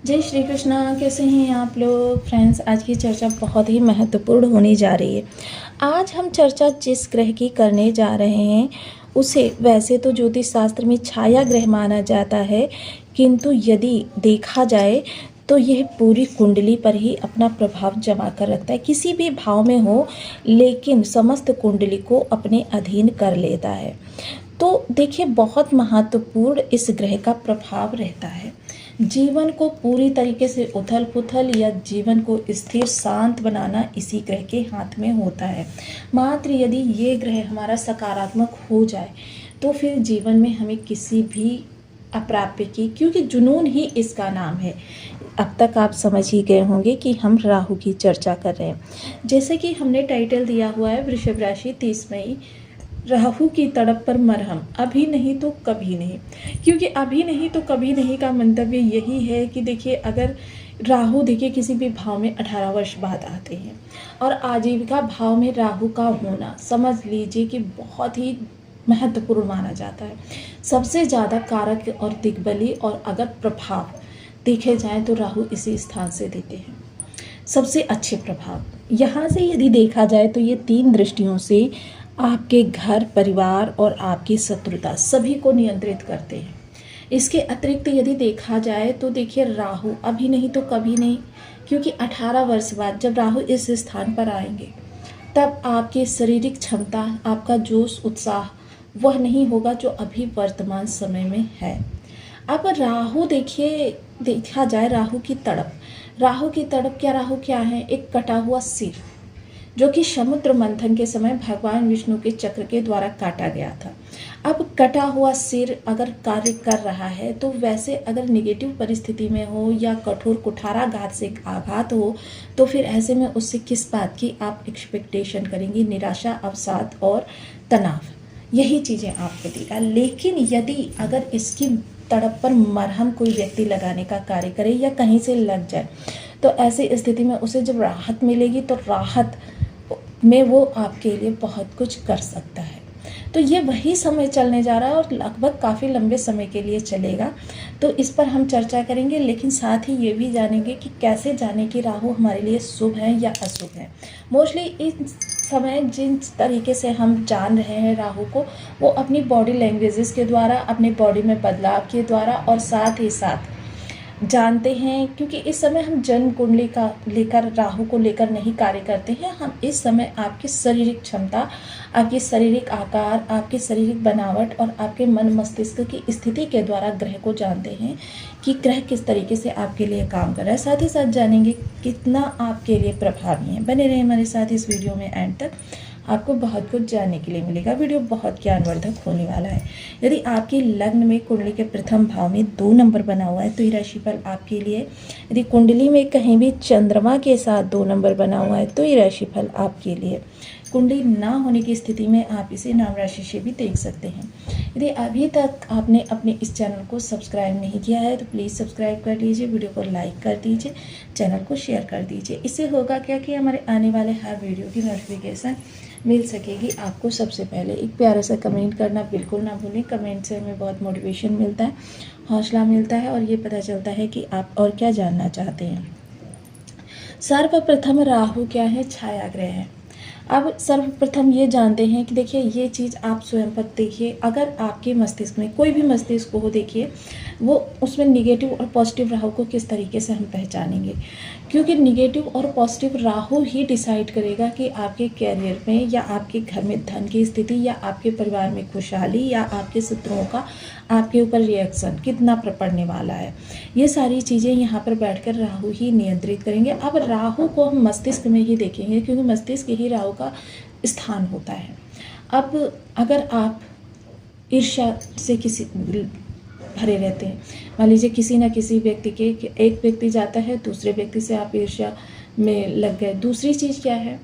जय श्री कृष्णा। कैसे हैं आप लोग फ्रेंड्स। आज की चर्चा बहुत ही महत्वपूर्ण होने जा रही है। आज हम चर्चा जिस ग्रह की करने जा रहे हैं उसे वैसे तो ज्योतिष शास्त्र में छाया ग्रह माना जाता है, किंतु यदि देखा जाए तो यह पूरी कुंडली पर ही अपना प्रभाव जमा कर रखता है। किसी भी भाव में हो लेकिन समस्त कुंडली को अपने अधीन कर लेता है। तो देखिए, बहुत महत्वपूर्ण इस ग्रह का प्रभाव रहता है। जीवन को पूरी तरीके से उथल पुथल या जीवन को स्थिर शांत बनाना इसी ग्रह के हाथ में होता है। मात्र यदि ये ग्रह हमारा सकारात्मक हो जाए तो फिर जीवन में हमें किसी भी अप्राप्य की, क्योंकि जुनून ही इसका नाम है। अब तक आप समझ ही गए होंगे कि हम राहु की चर्चा कर रहे हैं। जैसे कि हमने टाइटल दिया हुआ है वृषभ राशि 30 मई, राहु की तड़प पर मरहम, अभी नहीं तो कभी नहीं। क्योंकि अभी नहीं तो कभी नहीं का मंतव्य यही है कि देखिए, अगर राहु देखिए किसी भी भाव में 18 वर्ष बाद आते हैं और आजीविका भाव में राहु का होना समझ लीजिए कि बहुत ही महत्वपूर्ण माना जाता है। सबसे ज़्यादा कारक और दिग्बली और अगर प्रभाव देखे जाएँ तो राहु इसी स्थान से देते हैं सबसे अच्छे प्रभाव। यहाँ से यदि देखा जाए तो ये 3 दृष्टियों से आपके घर, परिवार और आपकी शत्रुता सभी को नियंत्रित करते हैं। इसके अतिरिक्त यदि देखा जाए तो देखिए, राहु अभी नहीं तो कभी नहीं, क्योंकि 18 वर्ष बाद जब राहु इस स्थान पर आएंगे तब आपकी शारीरिक क्षमता, आपका जोश उत्साह वह नहीं होगा जो अभी वर्तमान समय में है। अब राहु देखिए, देखा जाए राहु की तड़प, राहु क्या है? एक कटा हुआ सिर जो कि समुद्र मंथन के समय भगवान विष्णु के चक्र के द्वारा काटा गया था। अब कटा हुआ सिर अगर कार्य कर रहा है तो वैसे अगर नेगेटिव परिस्थिति में हो या कठोर कुठाराघात से आघात हो तो फिर ऐसे में उससे किस बात की आप एक्सपेक्टेशन करेंगी? निराशा, अवसाद और तनाव, यही चीज़ें आपको देगा। लेकिन यदि अगर इसकी तड़प पर मरहम कोई व्यक्ति लगाने का कार्य करे या कहीं से लग जाए तो ऐसी स्थिति में उसे जब राहत मिलेगी तो राहत में वो आपके लिए बहुत कुछ कर सकता है। तो ये वही समय चलने जा रहा है और लगभग काफ़ी लंबे समय के लिए चलेगा। तो इस पर हम चर्चा करेंगे, लेकिन साथ ही ये भी जानेंगे कि कैसे जाने कि राहु हमारे लिए शुभ है या अशुभ है। मोस्टली इस समय जिस तरीके से हम जान रहे हैं राहु को, वो अपनी बॉडी लैंग्वेजेस के द्वारा, अपनी बॉडी में बदलाव के द्वारा और साथ ही साथ जानते हैं। क्योंकि इस समय हम जन्म कुंडली का लेकर, राहु को लेकर नहीं कार्य करते हैं। हम इस समय आपकी शारीरिक क्षमता, आपकी शारीरिक आकार, आपकी शारीरिक बनावट और आपके मन मस्तिष्क की स्थिति के द्वारा ग्रह को जानते हैं कि ग्रह किस तरीके से आपके लिए काम कर रहा है। साथ ही साथ जानेंगे कितना आपके लिए प्रभावी है। बने रहे हमारे साथ इस वीडियो में एंड तक, आपको बहुत कुछ जानने के लिए मिलेगा। वीडियो बहुत ज्ञानवर्धक होने वाला है। यदि आपकी लग्न में कुंडली के प्रथम भाव में 2 नंबर बना हुआ है तो ये राशिफल आपके लिए। यदि कुंडली में कहीं भी चंद्रमा के साथ 2 नंबर बना हुआ है तो ये राशिफल आपके लिए। कुंडली ना होने की स्थिति में आप इसे नाम राशि से भी देख सकते हैं। यदि अभी तक आपने अपने इस चैनल को सब्सक्राइब नहीं किया है तो प्लीज़ सब्सक्राइब कर लीजिए, वीडियो को लाइक कर दीजिए, चैनल को शेयर कर दीजिए। इससे होगा क्या कि हमारे आने वाले हर वीडियो की नोटिफिकेशन मिल सकेगी आपको सबसे पहले। एक प्यारा सा कमेंट करना बिल्कुल ना भूलें। कमेंट से हमें बहुत मोटिवेशन मिलता है, हौसला मिलता है और ये पता चलता है कि आप और क्या जानना चाहते हैं। सर्वप्रथम राहु क्या है? छाया ग्रह है। अब सर्वप्रथम ये जानते हैं कि देखिए, ये चीज़ आप स्वयं पर देखिए। अगर आपके मस्तिष्क में कोई भी मस्तिष्क हो, देखिए वो उसमें निगेटिव और पॉजिटिव राहु को किस तरीके से हम पहचानेंगे, क्योंकि निगेटिव और पॉजिटिव राहु ही डिसाइड करेगा कि आपके कैरियर में या आपके घर में धन की स्थिति या आपके परिवार में खुशहाली या आपके शत्रुओं का आपके ऊपर रिएक्शन कितना पड़ने वाला है। ये सारी चीज़ें यहाँ पर बैठकर राहु ही नियंत्रित करेंगे। अब राहु को हम मस्तिष्क में ही देखेंगे क्योंकि मस्तिष्क ही राहु का स्थान होता है। अब अगर आप ईर्ष्या से किसी भरे रहते हैं, मान लीजिए किसी न किसी व्यक्ति के, एक व्यक्ति जाता है दूसरे व्यक्ति से आप ईर्ष्या में लग गए। दूसरी चीज़ क्या है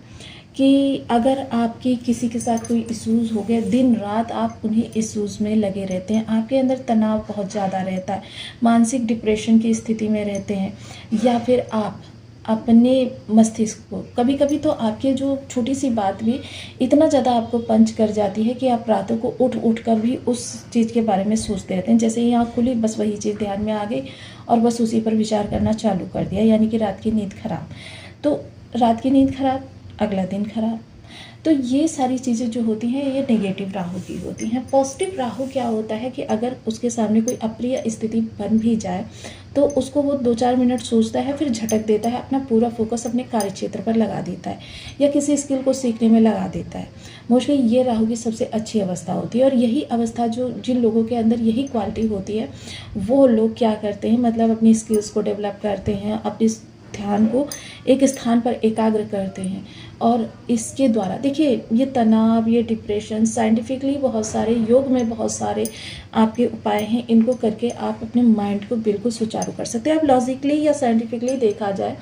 कि अगर आपकी किसी के साथ कोई इश्यूज़ हो गया, दिन रात आप उन्हीं इश्यूज़ में लगे रहते हैं, आपके अंदर तनाव बहुत ज़्यादा रहता है, मानसिक डिप्रेशन की स्थिति में रहते हैं, या फिर आप अपने मस्तिष्क को, कभी कभी तो आपके जो छोटी सी बात भी इतना ज़्यादा आपको पंच कर जाती है कि आप रातों को उठ उठ कर भी उस चीज़ के बारे में सोचते रहते हैं। जैसे ही आँख खुली बस वही चीज़ ध्यान में आ गई और बस उसी पर विचार करना चालू कर दिया, यानी कि रात की नींद खराब। तो रात की नींद खराब, अगला दिन खराब। तो ये सारी चीज़ें जो होती हैं ये नेगेटिव राहु की होती हैं। पॉजिटिव राहु क्या होता है कि अगर उसके सामने कोई अप्रिय स्थिति बन भी जाए तो उसको वो 2-4 मिनट सोचता है, फिर झटक देता है, अपना पूरा फोकस अपने कार्य क्षेत्र पर लगा देता है या किसी स्किल को सीखने में लगा देता है। मोस्टली ये राहु की सबसे अच्छी अवस्था होती है। और यही अवस्था जो जिन लोगों के अंदर यही क्वालिटी होती है वो लोग क्या करते हैं, मतलब अपनी स्किल्स को डेवलप करते हैं, अपनी ध्यान को एक स्थान पर एकाग्र करते हैं। और इसके द्वारा देखिए ये तनाव, ये डिप्रेशन, साइंटिफिकली बहुत सारे, योग में बहुत सारे आपके उपाय हैं, इनको करके आप अपने माइंड को बिल्कुल सुचारू कर सकते हैं। आप लॉजिकली या साइंटिफिकली देखा जाए,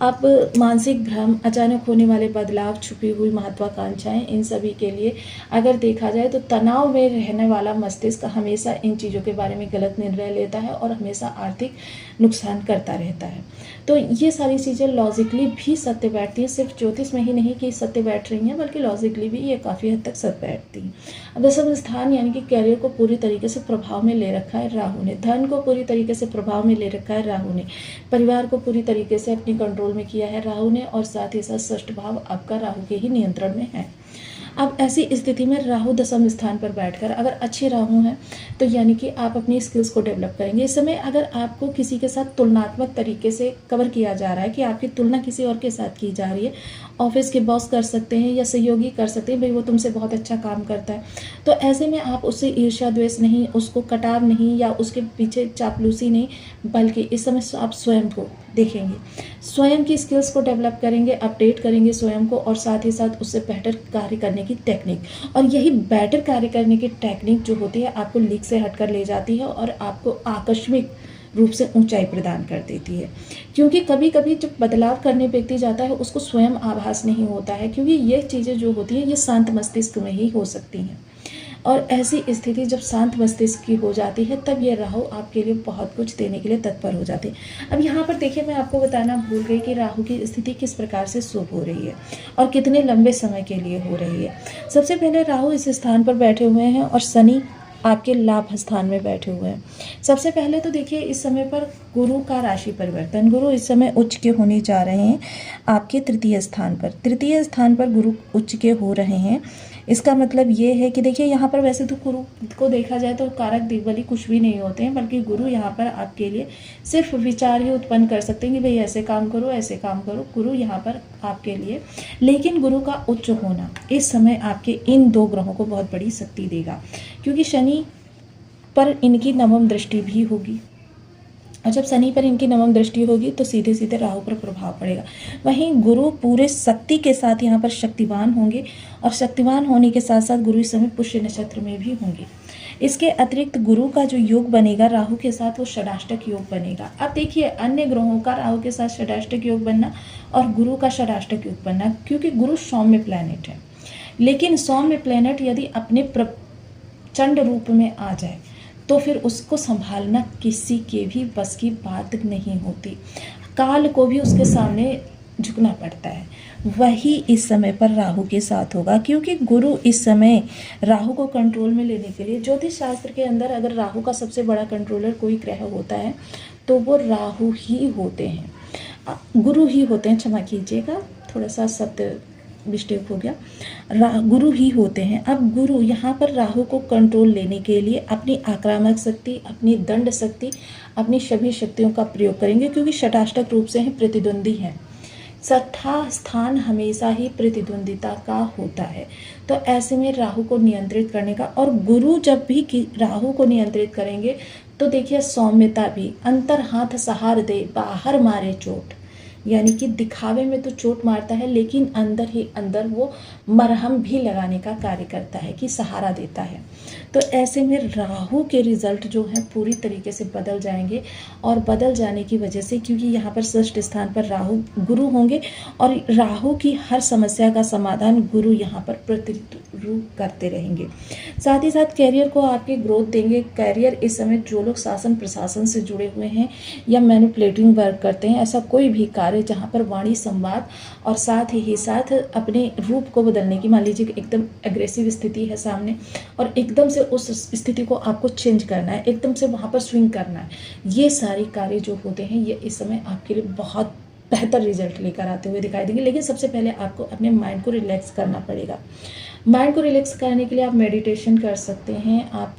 आप मानसिक भ्रम, अचानक होने वाले बदलाव, छुपी हुई महत्वाकांक्षाएं, इन सभी के लिए अगर देखा जाए तो तनाव में रहने वाला मस्तिष्क हमेशा इन चीज़ों के बारे में गलत निर्णय लेता है और हमेशा आर्थिक नुकसान करता रहता है। तो ये सारी चीज़ें लॉजिकली भी सत्य बैठती हैं, सिर्फ ज्योतिष में ही नहीं कि सत्य बैठ रही हैं, बल्कि लॉजिकली भी ये काफ़ी हद तक सत्य बैठती हैं। अब दसम स्थान यानी कि कैरियर को पूरी तरीके से प्रभाव में ले रखा है राहु ने, धन को पूरी तरीके से प्रभाव में ले रखा है राहु ने, परिवार को पूरी तरीके से अपने कंट्रोल में किया है राहु ने, और साथ ही साथ षष्ठ भाव आपका राहु के ही नियंत्रण में है। अब ऐसी स्थिति में राहु दसम स्थान पर बैठकर अगर अच्छे राहु हैं तो यानी कि आप अपनी स्किल्स को डेवलप करेंगे। इस समय अगर आपको किसी के साथ तुलनात्मक तरीके से कवर किया जा रहा है कि आपकी तुलना किसी और के साथ की जा रही है, ऑफिस के बॉस कर सकते हैं या सहयोगी कर सकते हैं, भाई वो तुमसे बहुत अच्छा काम करता है, तो ऐसे में आप उससे ईर्ष्या द्वेष नहीं, उसको कटाव नहीं या उसके पीछे चापलूसी नहीं, बल्कि इस समय आप स्वयं को देखेंगे, स्वयं की स्किल्स को डेवलप करेंगे, अपडेट करेंगे स्वयं को, और साथ ही साथ उससे बेहतर कार्य करने की टेक्निक। और यही बेहतर कार्य करने की टेक्निक जो होती है आपको लीक से हटकर ले जाती है और आपको आकस्मिक रूप से ऊंचाई प्रदान कर देती है। क्योंकि कभी कभी जब बदलाव करने व्यक्ति जाता है उसको स्वयं आभास नहीं होता है, क्योंकि ये चीज़ें जो होती हैं ये शांत मस्तिष्क में ही हो सकती हैं। और ऐसी स्थिति जब शांत मस्तिष्क की हो जाती है तब ये राहु आपके लिए बहुत कुछ देने के लिए तत्पर हो जाते हैं। अब यहाँ पर देखिए, मैं आपको बताना भूल गई कि राहु की स्थिति किस प्रकार से शुभ हो रही है और कितने लंबे समय के लिए हो रही है। सबसे पहले राहु इस स्थान पर बैठे हुए हैं और शनि आपके लाभ स्थान में बैठे हुए हैं। सबसे पहले तो देखिए इस समय पर गुरु का राशि परिवर्तन, गुरु इस समय उच्च के होने जा रहे हैं आपके तृतीय स्थान पर। तृतीय स्थान पर गुरु उच्च के हो रहे हैं। इसका मतलब ये है कि देखिए यहाँ पर वैसे तो गुरु को देखा जाए तो कारक दिग्बली कुछ भी नहीं होते हैं, बल्कि गुरु यहाँ पर आपके लिए सिर्फ विचार ही उत्पन्न कर सकते हैं कि भाई ऐसे काम करो, ऐसे काम करो, गुरु यहाँ पर आपके लिए। लेकिन गुरु का उच्च होना इस समय आपके इन दो ग्रहों को बहुत बड़ी शक्ति देगा, क्योंकि शनि पर इनकी नवम दृष्टि भी होगी, और जब शनि पर इनकी नवम दृष्टि होगी तो सीधे सीधे राहु पर प्रभाव पड़ेगा। वहीं गुरु पूरे शक्ति के साथ यहाँ पर शक्तिवान होंगे, और शक्तिवान होने के साथ साथ गुरु इस समय पुष्य नक्षत्र में भी होंगे। इसके अतिरिक्त गुरु का जो योग बनेगा राहु के साथ वो षडाष्टक योग बनेगा। अब देखिए अन्य ग्रहों का राहु के साथ षडाष्टक योग बनना और गुरु का षडाष्टक योग बनना, क्योंकि गुरु सौम्य प्लैनेट है, लेकिन सौम्य प्लैनेट यदि अपने प्रचंड रूप में आ जाए तो फिर उसको संभालना किसी के भी बस की बात नहीं होती, काल को भी उसके सामने झुकना पड़ता है। वही इस समय पर राहु के साथ होगा, क्योंकि गुरु इस समय राहु को कंट्रोल में लेने के लिए, ज्योतिष शास्त्र के अंदर अगर राहु का सबसे बड़ा कंट्रोलर कोई ग्रह होता है तो वो राहु ही होते हैं, गुरु ही होते हैं, क्षमा कीजिएगा थोड़ा सा शब्द मिस्टेक हो गया, गुरु ही होते हैं। अब गुरु यहाँ पर राहु को कंट्रोल लेने के लिए अपनी आक्रामक शक्ति, अपनी दंड शक्ति, अपनी सभी शक्तियों का प्रयोग करेंगे, क्योंकि षटाष्टक रूप से हैं, प्रतिद्वंदी हैं। छठा स्थान हमेशा ही प्रतिद्वंदिता का होता है, तो ऐसे में राहु को नियंत्रित करने का, और गुरु जब भी राहु को नियंत्रित करेंगे तो देखिए सौम्यता भी, अंतर हाथ सहार दे बाहर मारे चोट, यानी कि दिखावे में तो चोट मारता है लेकिन अंदर ही अंदर वो मरहम भी लगाने का कार्य करता है कि सहारा देता है। तो ऐसे में राहु के रिजल्ट जो हैं पूरी तरीके से बदल जाएंगे, और बदल जाने की वजह से, क्योंकि यहाँ पर षष्ठ स्थान पर राहु गुरु होंगे और राहु की हर समस्या का समाधान गुरु यहाँ पर प्रतिरूप करते रहेंगे। साथ ही साथ कैरियर को आपके ग्रोथ देंगे। कैरियर इस समय जो लोग शासन प्रशासन से जुड़े हुए हैं या मैनिपुलेटिंग वर्क करते हैं, ऐसा कोई भी कार्य कार्य जहाँ पर वाणी संवाद और साथ ही साथ अपने रूप को बदलने की, मान लीजिए कि एकदम एग्रेसिव स्थिति है सामने और एकदम से उस स्थिति को आपको चेंज करना है, एकदम से वहाँ पर स्विंग करना है, ये सारे कार्य जो होते हैं ये इस समय आपके लिए बहुत बेहतर रिजल्ट लेकर आते हुए दिखाई देंगे। लेकिन सबसे पहले आपको अपने माइंड को रिलैक्स करना पड़ेगा। माइंड को रिलैक्स करने के लिए आप मेडिटेशन कर सकते हैं। आप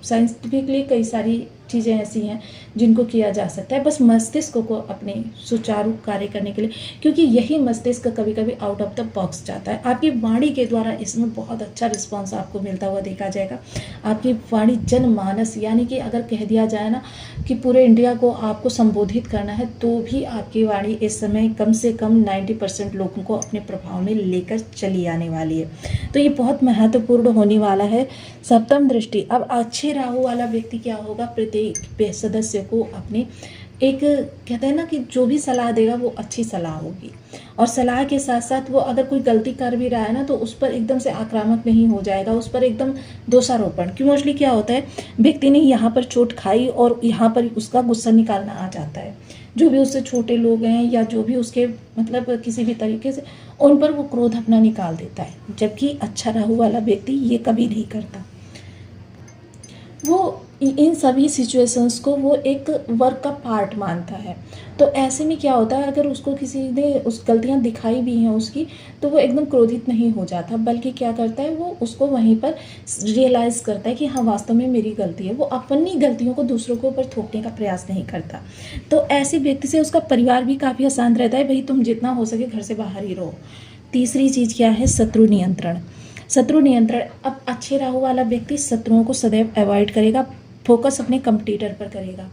साइंटिफिकली कई सारी चीज़ें ऐसी हैं जिनको किया जा सकता है, बस मस्तिष्क को अपने सुचारू कार्य करने के लिए, क्योंकि यही मस्तिष्क कभी कभी आउट ऑफ द बॉक्स जाता है। आपकी वाणी के द्वारा इसमें बहुत अच्छा रिस्पॉन्स आपको मिलता हुआ देखा जाएगा। आपकी वाणी जनमानस, यानी कि अगर कह दिया जाए ना कि पूरे इंडिया को आपको संबोधित करना है, तो भी आपकी वाणी इस समय कम से कम 90% लोगों को अपने प्रभाव में लेकर चली आने वाली है। तो ये बहुत महत्वपूर्ण होने वाला है। सप्तम दृष्टि, अब अच्छे राहु वाला व्यक्ति क्या होगा, प्रत्येक सदस्य को अपने एक, कहते हैं ना कि जो भी सलाह देगा वो अच्छी सलाह होगी, और सलाह के साथ साथ वो अगर कोई गलती कर भी रहा है ना तो उस पर एकदम से आक्रामक नहीं हो जाएगा, उस पर एकदम दोषारोपण। क्यों, मोस्टली क्या होता है, व्यक्ति ने यहाँ पर चोट खाई और यहाँ पर उसका गुस्सा निकालना आ जाता है, जो भी उससे छोटे लोग हैं या जो भी उसके मतलब किसी भी तरीके से, उन पर वो क्रोध अपना निकाल देता है। जबकि अच्छा राहु वाला व्यक्ति ये कभी नहीं करता, वो इन सभी सिचुएशंस को वो एक वर्क का पार्ट मानता है। तो ऐसे में क्या होता है, अगर उसको किसी ने उस गलतियां दिखाई भी हैं उसकी, तो वो एकदम क्रोधित नहीं हो जाता, बल्कि क्या करता है, वो उसको वहीं पर रियलाइज़ करता है कि हाँ वास्तव में मेरी गलती है। वो अपनी गलतियों को दूसरों के ऊपर थोपने का प्रयास नहीं करता। तो ऐसे व्यक्ति से उसका परिवार भी काफ़ी आसान रहता है, भाई तुम जितना हो सके घर से बाहर ही रहो। तीसरी चीज़ क्या है, शत्रु नियंत्रण। शत्रु नियंत्रण, अब अच्छे राहु वाला व्यक्ति शत्रुओं को सदैव अवॉइड करेगा, फोकस अपने कंप्यूटर पर करेगा।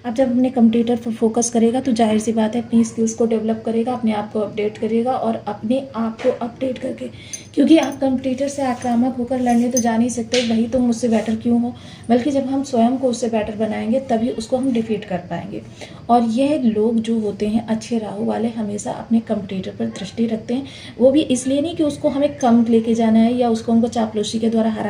अब जब अपने कंप्यूटर पर फोकस करेगा तो जाहिर सी बात है अपनी स्किल्स को डेवलप करेगा, अपने आप को अपडेट करेगा, और अपने आप को अपडेट करके, क्योंकि आप कंप्यूटर से आक्रामक होकर लड़ने तो जा नहीं सकते, भाई तुम मुझसे बेटर क्यों हो, बल्कि जब हम स्वयं को उससे बेटर बनाएंगे तभी उसको हम डिफीट कर पाएंगे। और यह लोग जो होते हैं अच्छे राहु वाले, हमेशा अपने कंप्यूटर पर दृष्टि रखते हैं। वो भी इसलिए नहीं कि उसको हमें कम लेके जाना है या उसको हमको चापलूसी के द्वारा हरा